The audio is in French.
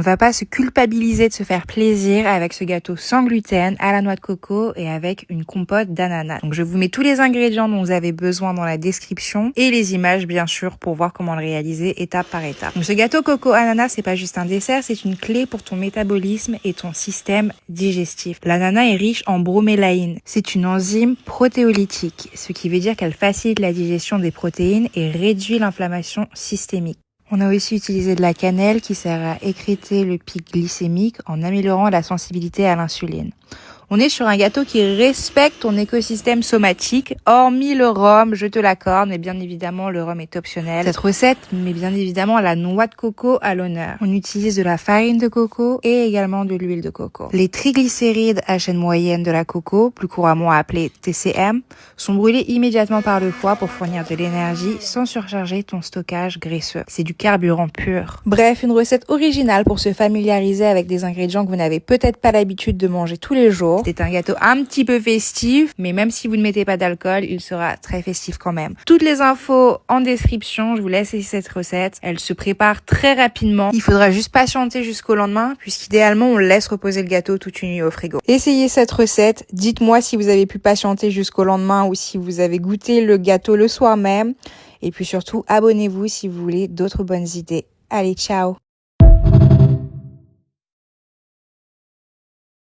On va pas se culpabiliser de se faire plaisir avec ce gâteau sans gluten, à la noix de coco et avec une compote d'ananas. Donc je vous mets tous les ingrédients dont vous avez besoin dans la description et les images bien sûr pour voir comment le réaliser étape par étape. Donc ce gâteau coco ananas, c'est pas juste un dessert, c'est une clé pour ton métabolisme et ton système digestif. L'ananas est riche en bromélaïne. C'est une enzyme protéolytique, ce qui veut dire qu'elle facilite la digestion des protéines et réduit l'inflammation systémique. On a aussi utilisé de la cannelle qui sert à écrêter le pic glycémique en améliorant la sensibilité à l'insuline. On est sur un gâteau qui respecte ton écosystème somatique, hormis le rhum, je te l'accorde, mais bien évidemment le rhum est optionnel. Cette recette met bien évidemment la noix de coco à l'honneur. On utilise de la farine de coco et également de l'huile de coco. Les triglycérides à chaîne moyenne de la coco, plus couramment appelés TCM, sont brûlés immédiatement par le foie pour fournir de l'énergie sans surcharger ton stockage graisseux. C'est du carburant pur. Bref, une recette originale pour se familiariser avec des ingrédients que vous n'avez peut-être pas l'habitude de manger tous les jours. C'est un gâteau un petit peu festif, mais même si vous ne mettez pas d'alcool, il sera très festif quand même. Toutes les infos en description, je vous laisse essayer cette recette. Elle se prépare très rapidement. Il faudra juste patienter jusqu'au lendemain, puisqu'idéalement, on laisse reposer le gâteau toute une nuit au frigo. Essayez cette recette. Dites-moi si vous avez pu patienter jusqu'au lendemain ou si vous avez goûté le gâteau le soir même. Et puis surtout, abonnez-vous si vous voulez d'autres bonnes idées. Allez, ciao!